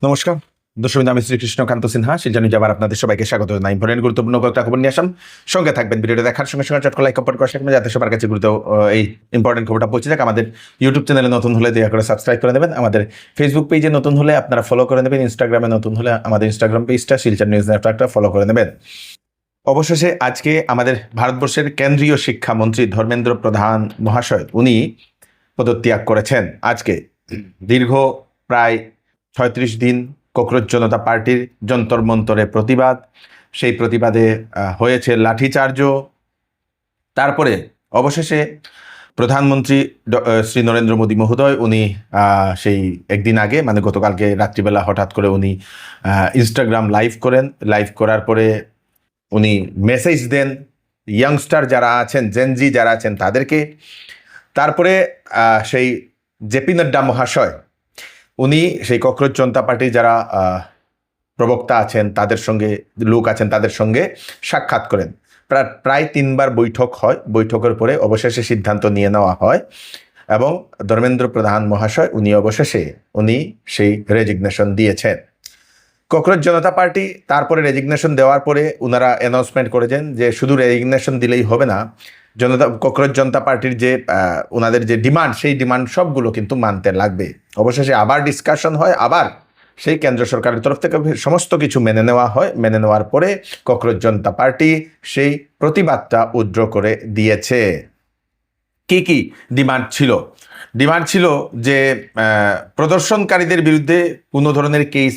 নমস্কার দর্শক, আমি শ্রীকৃষ্ণকান্ত সিনহা। শিলচর নিউজে আবার আপনাদের সবাইকে স্বাগত জানাই। ইম্পর্টেন্ট গুরুত্বপূর্ণ কয়েকটা খবর নিয়ে আসলাম। সঙ্গে থাকবেন, ভিডিওটা দেখার সঙ্গে সঙ্গে চট করে লাইক কমেন্ট করা শিখবেন, যাতে সবার কাছে এই ইম্পর্টেন্ট খবরটা পৌঁছে যাক। আমাদের ইউটিউব চ্যানেলে নতুন হলে দয়া করে সাবস্ক্রাইব করে দেবেন। আমাদের ফেসবুক পেজে নতুন হলে আপনারা ফলো করে নেবেন। ইনস্টাগ্রামে নতুন হলে আমাদের ইনস্টাগ্রাম পেজটা শিলচর নিউজ নেটওয়ার্কটা ফলো করে নেবেন। অবশেষে আজকে আমাদের ভারতবর্ষের কেন্দ্রীয় শিক্ষামন্ত্রী ধর্মেন্দ্র প্রধান মহাশয় উনি পদত্যাগ করেছেন। আজকে দীর্ঘ প্রায় ৩৬ দিন ককরোচ জনতা পার্টির যন্তর মন্তরে প্রতিবাদ, সেই প্রতিবাদে হয়েছে লাঠিচার্জও। তারপরে অবশেষে প্রধানমন্ত্রী শ্রী নরেন্দ্র মোদী মহোদয় উনি সেই একদিন আগে মানে গতকালকে রাত্রিবেলা হঠাৎ করে উনি ইনস্টাগ্রাম লাইভ করেন। লাইভ করার পরে উনি মেসেজ দেন ইয়াংস্টার যারা আছেন, জেনজি যারা আছেন তাদেরকে। তারপরে সেই জেপি নাড্ডা মহাশয় উনি সেই ককরোচ জনতা পার্টির যারা প্রবক্তা আছেন তাদের সঙ্গে লোক আছেন তাদের সঙ্গে সাক্ষাৎ করেন। প্রায় 3বার বৈঠক হয়। বৈঠকের পরে অবশেষে সিদ্ধান্ত নিয়ে নেওয়া হয় এবং ধর্মেন্দ্র প্রধান মহাশয় উনি অবশেষে সেই রেজিগনেশন দিয়েছেন। ককরোচ জনতা পার্টি তারপরে রেজিগনেশন দেওয়ার পরে ওনারা অ্যানাউন্সমেন্ট করেছেন যে শুধু রেজিগনেশন দিলেই হবে না, ককরোচ জনতা পার্টির যে ওনাদের যে ডিমান্ড, সেই ডিমান্ড সবগুলো কিন্তু মানতে লাগবে। অবশেষে আবার ডিসকাশন হয়, আবার সেই কেন্দ্র সরকারের তরফ থেকে সমস্ত কিছু মেনে নেওয়া হয়। মেনে নেওয়ার পরে ককরোচ জনতা পার্টি সেই প্রতিবাদটা উইথড্র করে দিয়েছে। কি কি ডিমান্ড ছিল? ডিমান্ড ছিল যে প্রদর্শনকারীদের বিরুদ্ধে কোনো ধরনের কেস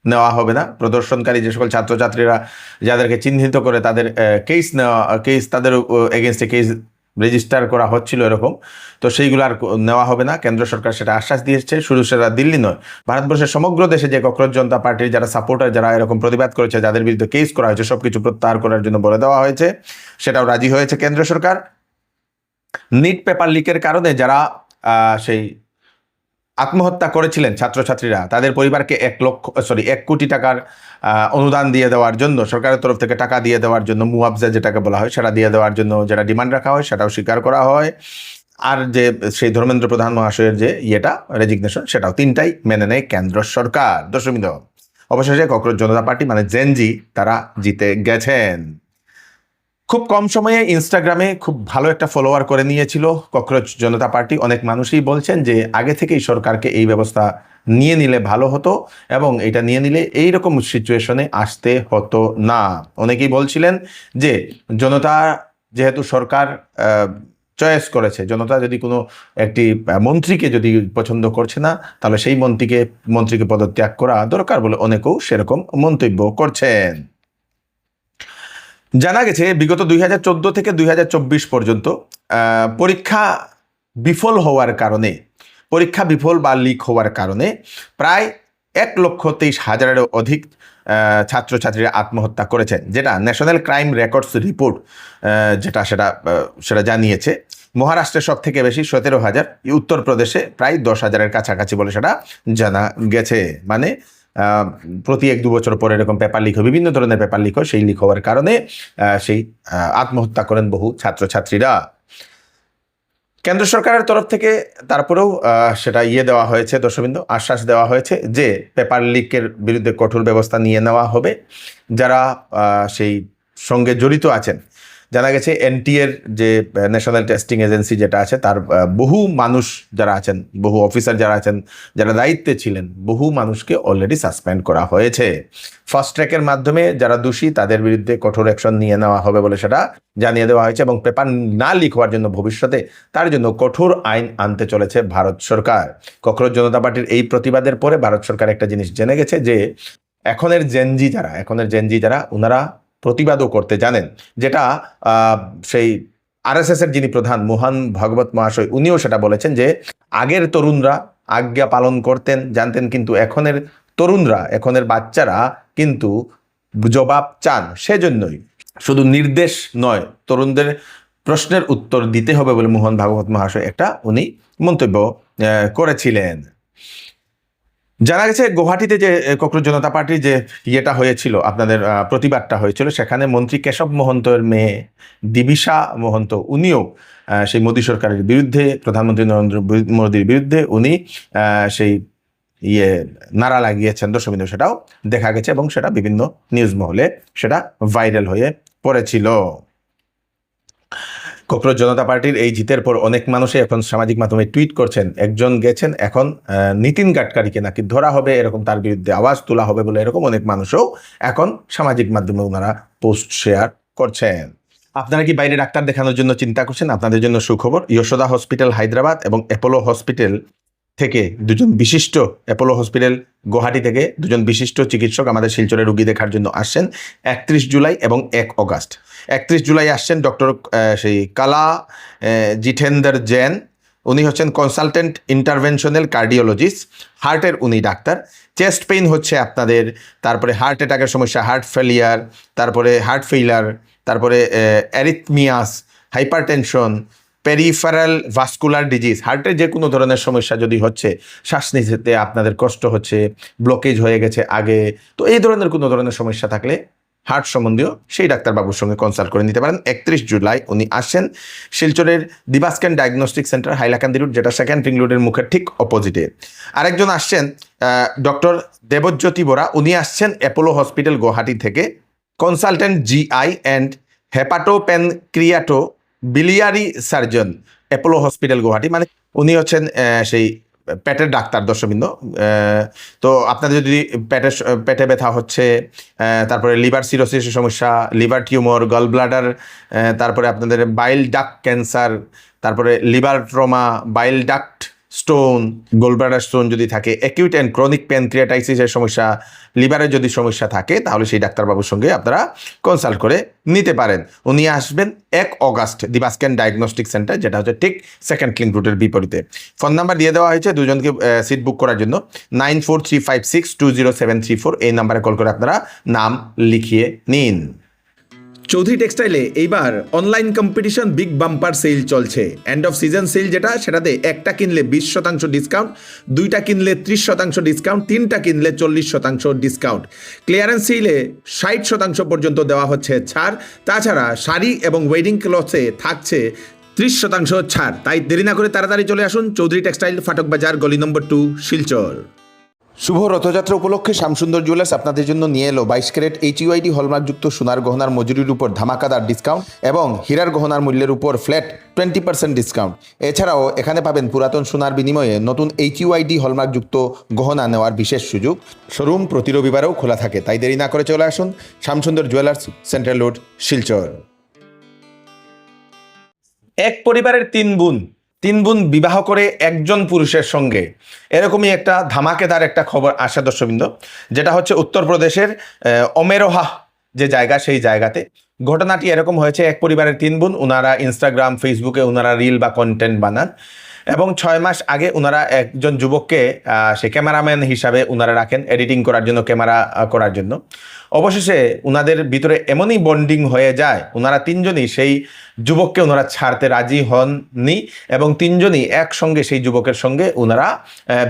নেওয়া হবে না। প্রদর্শনকারী যে সকল ছাত্রছাত্রীরা যাদেরকে চিহ্নিত করে তাদের কেস তাদের এগেনস্টে কেস রেজিস্টার করা হচ্ছিল এরকম, তো সেইগুলো আর নেওয়া হবে না। কেন্দ্র সরকার সেটা আশ্বাস দিয়েছে। শুধু সেটা দিল্লি নয়, ভারতবর্ষের সমগ্র দেশে যে ককরোচ জনতা পার্টির যারা সাপোর্টার, যারা এরকম প্রতিবাদ করেছে, যাদের বিরুদ্ধে কেস করা হয়েছে, সবকিছু প্রত্যাহার করার জন্য বলে দেওয়া হয়েছে। সেটাও রাজি হয়েছে কেন্দ্র সরকার। নিট পেপার লিকের কারণে যারা সেই আত্মহত্যা করেছিলেন ছাত্রছাত্রীরা, তাদের পরিবারকে 1 কোটি টাকার অনুদান দিয়ে দেওয়ার জন্য, সরকারের তরফ থেকে টাকা দিয়ে দেওয়ার জন্য, মুআবজা যেটাকে বলা হয় সেটা দিয়ে দেওয়ার জন্য যেটা ডিমান্ড রাখা হয় সেটাও স্বীকার করা হয়। আর যে সেই ধর্মেন্দ্র প্রধান মহাশয়ের যে রেজিগনেশন, সেটাও 3টাই মেনে নেয় কেন্দ্র সরকার। দর্শকবৃন্দ, অবশেষে ককরোচ জনতা পার্টি মানে জেনজি তারা জিতে গেছেন। খুব কম সময়ে ইনস্টাগ্রামে খুব ভালো একটা ফলোয়ার করে নিয়েছিল ককরোচ জনতা পার্টি। অনেক মানুষই বলছেন যে আগে থেকেই সরকারকে এই ব্যবস্থা নিয়ে নিলে ভালো হতো এবং এটা নিয়ে নিলে এইরকম সিচুয়েশনে আসতে হতো না। অনেকেই বলছিলেন যে জনতা যেহেতু সরকার চয়েস করেছে, জনতা যদি কোনো একটি মন্ত্রীকে যদি পছন্দ করছে না, তাহলে সেই মন্ত্রীকে পদত্যাগ করা দরকার বলে অনেকেও সেরকম মন্তব্য করছেন। জানা গেছে বিগত 2014 থেকে 2024 পর্যন্ত পরীক্ষা বিফল বা লিক হওয়ার কারণে প্রায় 1,23,000-এরও অধিক ছাত্রছাত্রীরা আত্মহত্যা করেছেন, যেটা ন্যাশনাল ক্রাইম রেকর্ডস রিপোর্ট সেটা জানিয়েছে। মহারাষ্ট্রের সব থেকে বেশি 17,000, উত্তরপ্রদেশে প্রায় 10,000-এর কাছাকাছি বলে সেটা জানা গেছে। মানে প্রতি 1-2 বছর পরে এরকম পেপার লিক হয়, বিভিন্ন ধরনের পেপার লিক হয়। সেই লিক হওয়ার কারণে সেই আত্মহত্যা করেন বহু ছাত্রছাত্রীরা। কেন্দ্র সরকারের তরফ থেকে তারপরেও সেটা দেওয়া হয়েছে, দর্শকবৃন্দ, আশ্বাস দেওয়া হয়েছে যে পেপার লিকের বিরুদ্ধে কঠোর ব্যবস্থা নিয়ে নেওয়া হবে। যারা সেই সঙ্গে জড়িত আছেন, জানা গেছে এনটিএর যে ন্যাশনাল টেস্টিং এজেন্সি যেটা আছে, তার বহু মানুষ যারা আছেন, বহু অফিসার যারা আছেন, যারা দায়িত্বে ছিলেন, বহু মানুষকে অলরেডি সাসপেন্ড করা হয়েছে। ফাস্ট ট্র্যাকের মাধ্যমে যারা দোষী তাদের বিরুদ্ধে কঠোর অ্যাকশন নিয়ে নেওয়া হবে বলে সেটা জানিয়ে দেওয়া হয়েছে এবং পেপার না লিক হওয়ার জন্য ভবিষ্যতে তার জন্য কঠোর আইন আনতে চলেছে ভারত সরকার। ককরোচ জনতা পার্টির এই প্রতিবাদের পরে ভারত সরকার একটা জিনিস জেনে গেছে যে এখনের জেনজি যারা ওনারা প্রতিবাদও করতে জানেন, যেটা সেই আরএসএস এর যিনি প্রধান মোহন ভাগবত মহাশয় উনিও সেটা বলেছেন যে আগের তরুণরা আজ্ঞা পালন করতেন, জানতেন, কিন্তু এখনের বাচ্চারা কিন্তু জবাব চান। সেজন্যই শুধু নির্দেশ নয়, তরুণদের প্রশ্নের উত্তর দিতে হবে বলে মোহন ভাগবত মহাশয় উনি মন্তব্য করেছিলেন। জানা গেছে গুয়াহাটিতে যে ককরোচ জনতা পার্টির যে হয়েছিল, আপনাদের প্রতিবাদটা হয়েছিল, সেখানে মন্ত্রী কেশব মহন্তের মেয়ে দিবিশা মহন্ত উনিও সেই মোদী সরকারের বিরুদ্ধে, প্রধানমন্ত্রী নরেন্দ্র মোদীর বিরুদ্ধে উনি সেই নাড়া লাগিয়েছেন দর্শকবৃন্দ, সেটাও দেখা গেছে এবং সেটা বিভিন্ন নিউজ মহলে সেটা ভাইরাল হয়ে পড়েছিল। ককরোচ জনতা পার্টির এই জিতের পর অনেক মানুষই এখন সামাজিক মাধ্যমে টুইট করছেন, একজন গেছেন এখন নীতিন গাডকারিকে নাকি ধরা হবে, এরকম তার বিরুদ্ধে আওয়াজ তোলা হবে বলে এরকম অনেক মানুষও এখন সামাজিক মাধ্যমে ওনারা পোস্ট শেয়ার করছেন। আপনারা কি বাইরে ডাক্তার দেখানোর জন্য চিন্তা করছেন? আপনাদের জন্য সুখবর, যশোদা হসপিটাল হায়দ্রাবাদ এবং অ্যাপোলো হসপিটাল থেকে দুজন বিশিষ্ট, অ্যাপোলো হসপিটাল গুয়াহাটি থেকে দুজন বিশিষ্ট চিকিৎসক আমাদের শিলচরে রোগী দেখার জন্য আসছেন 31 জুলাই এবং 1 অগাস্ট। 31 জুলাই আসছেন ডক্টর সেই কালা জিতেন্দর জৈন, উনি হচ্ছেন কনসালটেন্ট ইন্টারভেনশনাল কার্ডিওলজিস্ট, হার্টের উনি ডাক্তার। চেস্ট পেইন হচ্ছে আপনাদের, তারপরে হার্ট অ্যাটাকের সমস্যা, হার্ট ফেলিয়ার, তারপরে হার্ট ফেইলার, তারপরে arrhythmias, hypertension, peripheral vascular disease, হার্টের যে কোনো ধরনের সমস্যা যদি হচ্ছে, শ্বাস নিতে আপনাদের কষ্ট হচ্ছে, ব্লকেজ হয়ে গেছে আগে, তো এই ধরনের কোনো ধরনের সমস্যা থাকলে হার্ট সম্বন্ধীয় সেই ডাক্তারবাবুর সঙ্গে কনসাল্ট করে নিতে পারেন। 31 জুলাই উনি আসেন শিলচরের দিবাস্কেন ডায়াগনস্টিক সেন্টার, হাইলাকান্দি রোড, যেটা সেকেন্ড রিং রোডের মুখের ঠিক অপোজিটে। আরেকজন আসছেন ডক্টর দেবজ্যোতি বরা, উনি আসছেন অ্যাপোলো হসপিটাল গুয়াহাটি থেকে, consultant GI and hepatopancreatobiliary surgeon, Apollo hospital Guwahati. মানে উনি হচ্ছেন সেই পেটের ডাক্তার দর্শকবৃন্দ। তো আপনাদের যদি পেটে ব্যথা হচ্ছে, তারপরে লিভার সিরোসিসের সমস্যা, লিভার টিউমার, গল ব্লাডার, তারপরে আপনাদের বাইল ডাক্ট ক্যান্সার, তারপরে liver trauma, bile duct stone, gallbladder stone যদি থাকে, অ্যাকিউট অ্যান্ড ক্রনিক প্যানক্রিয়াটাইসিসের সমস্যা, লিভারের যদি সমস্যা থাকে, তাহলে সেই ডাক্তারবাবুর সঙ্গে আপনারা কনসাল্ট করে নিতে পারেন। উনি আসবেন 1 অগাস্ট দিবাস্কেন ডায়াগনস্টিক সেন্টার, যেটা হচ্ছে ঠিক সেকেন্ড লিঙ্ক রুটের বিপরীতে। ফোন নাম্বার দিয়ে দেওয়া হয়েছে দুজনকে সিট বুক করার জন্য, 9435620734, এই নাম্বারে কল করে আপনারা নাম লিখিয়ে নিন। চৌধুরী টেক্সটাইলে এইবার online competition big bumper sale চলছে। এন্ড অফ সিজন সেল যেটা, সেটাতে একটা কিনলে 20% ডিসকাউন্ট, দুইটা কিনলে 30% ডিসকাউন্ট, তিনটা কিনলে 40% ডিসকাউন্ট। ক্লিয়ারেন্স সেলে 60% পর্যন্ত দেওয়া হচ্ছে ছাড়। তাছাড়া শাড়ি এবং ওয়েডিং ক্লথে থাকছে 30% ছাড়। তাই দেরি না করে তাড়াতাড়ি চলে আসুন চৌধুরী টেক্সটাইল, ফাটক বাজার, গলি নম্বর 2, শিলচর। শুভ রথযাত্রা উপলক্ষে শ্যামসুন্দর জুয়েলার্স আপনাদের জন্য নিয়ে এলো 22 ক্যারেট HUID হলমার্কযুক্ত সোনার গহনার মজুরির উপর ধামাকাদার ডিসকাউন্ট এবং হীরার গহনার মূল্যের উপর ফ্ল্যাট 20% ডিসকাউন্ট। এছাড়াও এখানে পাবেন পুরাতন সোনার বিনিময়ে নতুন HUID হলমার্কযুক্ত গহনা নেওয়ার বিশেষ সুযোগ। শোরুম প্রতি রবিবারেও খোলা থাকে, তাই দেরি না করে চলে আসুন Shyamsundar jewellers, central road, Silchar. এক পরিবারের তিন বোন বিবাহ করে একজন পুরুষের সঙ্গে, এরকমই একটা ধামাকেদার একটা খবর আসা দর্শকবৃন্দ, যেটা হচ্ছে উত্তরপ্রদেশের অমেরোহা যে জায়গা, সেই জায়গাতে ঘটনাটি এরকম হয়েছে। এক পরিবারের 3 বোন, ওনারা ইনস্টাগ্রাম, ফেসবুকে ওনারা রিল বা কন্টেন্ট বানান এবং 6 মাস আগে ওনারা একজন যুবককে সে ক্যামেরাম্যান হিসাবে ওনারা রাখেন, এডিটিং করার জন্য, ক্যামেরা করার জন্য। অবশেষে ওনাদের ভিতরে এমনই বন্ডিং হয়ে যায়, ওনারা 3 জনই সেই যুবককে ওনারা ছাড়তে রাজি হননি এবং 3 জনই একসঙ্গে সেই যুবকের সঙ্গে ওনারা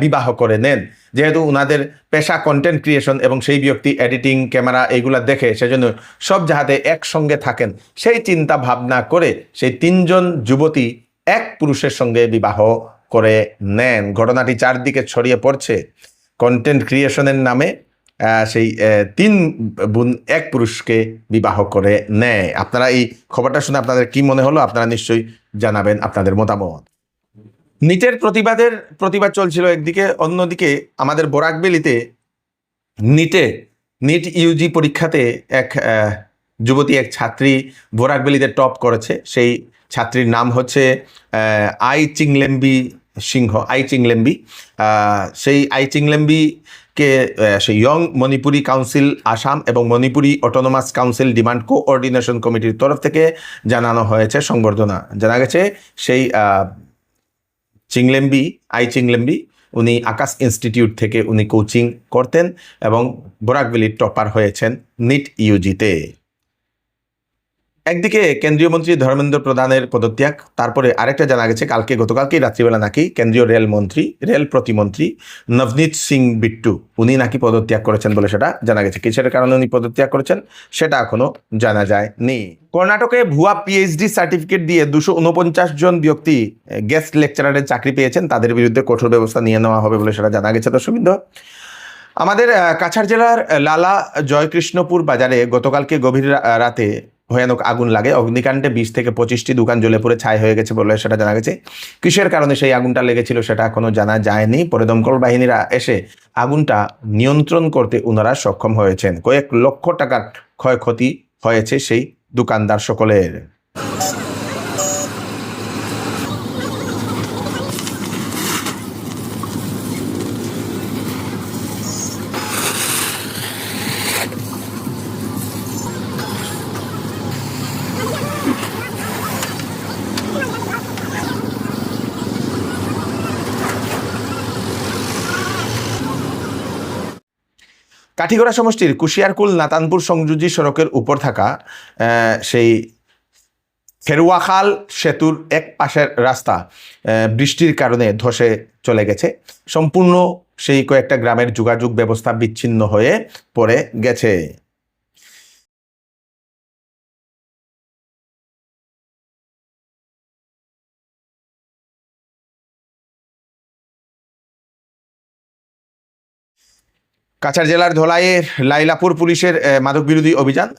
বিবাহ করে নেন। যেহেতু ওনাদের পেশা কন্টেন্ট ক্রিয়েশন এবং সেই ব্যক্তি এডিটিং, ক্যামেরা এইগুলা দেখে, সেজন্য সব যাহাতে একসঙ্গে থাকেন সেই চিন্তা ভাবনা করে সেই 3 জন যুবতী এক পুরুষের সঙ্গে বিবাহ করে নেন। ঘটনাটি চারদিকে ছড়িয়ে পড়ছে। কন্টেন্ট ক্রিয়েশনের নামে সেই 3 বোন এক পুরুষকে বিবাহ করে নেয়। আপনারা এই খবরটা শুনে আপনাদের কি মনে হলো, আপনারা নিশ্চয়ই জানাবেন আপনাদের মতামত। নিটের প্রতিবাদ চলছিল একদিকে, অন্যদিকে আমাদের বরাকবেলিতে নিট ইউজি পরীক্ষাতে এক যুবতী, এক ছাত্রী বরাকবেলিতে টপ করেছে। সেই ছাত্রীর নাম হচ্ছে আই চিংলেম্বি সিংহ, আই চিংলেম্বি। সেই আই চিংলেম্বিকে সেই ইয়ং মণিপুরি কাউন্সিল আসাম এবং Manipuri autonomous council demand coordination কমিটির তরফ থেকে জানানো হয়েছে সংবর্ধনা। জানা গেছে সেই আই চিংলেম্বি উনি আকাশ ইনস্টিটিউট থেকে উনি কোচিং করতেন এবং বরাকবেলির টপার হয়েছেন নিট ইউজিতে। একদিকে কেন্দ্রীয় মন্ত্রী ধর্মেন্দ্র প্রধানের পদত্যাগ, তারপরে আরেকটা জানা গেছে গতকালকেই রাত্রিবেলা নাকি কেন্দ্রীয় রেল প্রতিমন্ত্রী নবনীত সিং বিট্টু উনি নাকি পদত্যাগ করেছেন বলে সেটা জানা গেছে। কিসের কারণে উনি পদত্যাগ করেছেন সেটা এখনো জানা যায়নি। কর্ণাটকে ভুয়া পিএইচডি সার্টিফিকেট দিয়ে 249 জন ব্যক্তি গেস্ট লেকচারারের চাকরি পেয়েছেন, তাদের বিরুদ্ধে কঠোর ব্যবস্থা নিয়ে নেওয়া হবে বলে সেটা জানা গেছে। দর্শকবৃন্দ, আমাদের কাছাড় জেলার লালা জয়কৃষ্ণপুর বাজারে গতকালকে গভীর রাতে ভয়ানক আগুন লাগে। অগ্নিকাণ্ডে 20 থেকে 25টি দোকান জ্বলে পুড়ে ছাই হয়ে গেছে বলে সেটা জানা গেছে। কিসের কারণে সেই আগুনটা লেগেছিল সেটা এখনো জানা যায়নি। পরে দমকল বাহিনীরা এসে আগুনটা নিয়ন্ত্রণ করতে ওনারা সক্ষম হয়েছেন। কয়েক লক্ষ টাকার ক্ষয়ক্ষতি হয়েছে সেই দোকানদার সকলের। কাঠিগড়া সমষ্টির কুশিয়ারকুল নাতানপুর সংযোজী সড়কের উপর থাকা সেই খেরুয়াখাল সেতুর এক পাশের রাস্তা বৃষ্টির কারণে ধসে চলে গেছে। সম্পূর্ণ সেই কয়েকটা গ্রামের যোগাযোগ ব্যবস্থা বিচ্ছিন্ন হয়ে পড়ে গেছে। কাছাড় জেলার ধলাইয়ের লাইলাপুর পুলিশের মাদক বিরোধী অভিযান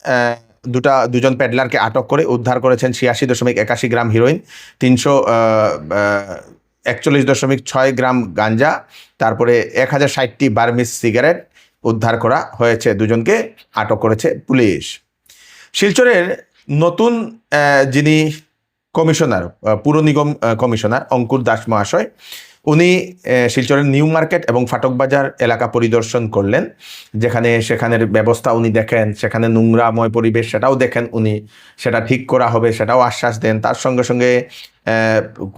দুজন প্যাডলারকে আটক করে উদ্ধার করেছেন 86.81 গ্রাম হিরোইন, 341.6 গ্রাম গাঞ্জা, তারপরে 1060টি বার্মিজ সিগারেট উদ্ধার করা হয়েছে। দুজনকে আটক করেছে পুলিশ। শিলচরের নতুন যিনি কমিশনার, পুর নিগম কমিশনার অঙ্কুর দাস মহাশয়, উনি শিলচরের নিউ মার্কেট এবং ফাটকবাজার এলাকা পরিদর্শন করলেন, সেখানের ব্যবস্থা উনি দেখেন, সেখানে নোংরাময় পরিবেশ সেটাও দেখেন উনি, সেটা ঠিক করা হবে সেটাও আশ্বাস দেন। তার সঙ্গে সঙ্গে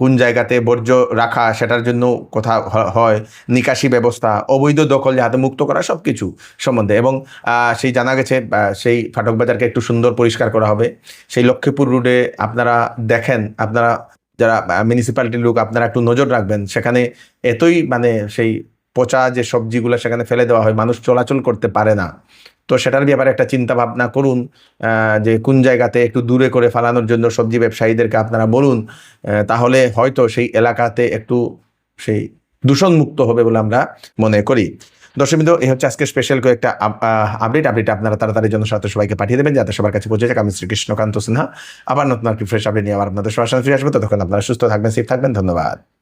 কোন জায়গাতে বর্জ্য রাখা সেটার জন্য কথা হয়, নিকাশি ব্যবস্থা, অবৈধ দখল যাতে মুক্ত করা, সব কিছু সম্বন্ধে। এবং সেই জানা গেছে সেই ফাটকবাজারকে একটু সুন্দর পরিষ্কার করা হবে। সেই লক্ষ্মীপুর রোডে আপনারা যারা মিউনিসিপ্যালিটির লোক আপনারা একটু নজর রাখবেন, সেখানে এতই সেই পচা যে সবজিগুলো সেখানে ফেলে দেওয়া হয়, মানুষ চলাচল করতে পারে না। তো সেটার ব্যাপারে একটা চিন্তা ভাবনা করুন, যে কোন জায়গাতে একটু দূরে করে ফেলানোর জন্য সবজি ব্যবসায়ীদেরকে আপনারা বলুন, তাহলে হয়তো সেই এলাকাতে একটু সেই দূষণমুক্ত হবে বলে আমরা মনে করি। দর্শকবৃন্দ, এই হচ্ছে আজকে স্পেশাল কয়েকটা আপডেট আপনারা তাড়াতাড়ির জন্য সাথে সবাইকে পাঠিয়ে দেবেন যাতে সবার কাছে পৌঁছে যাক। আমি শ্রীকৃষ্ণকান্ত সিনহা আবার নতুন একটি ফ্রেশ আপডেট নিয়ে আবার আপনাদের সবার সাথে ফিরে আসবো। ততক্ষণ আপনারা সুস্থ থাকবেন, সেফ থাকবেন। ধন্যবাদ।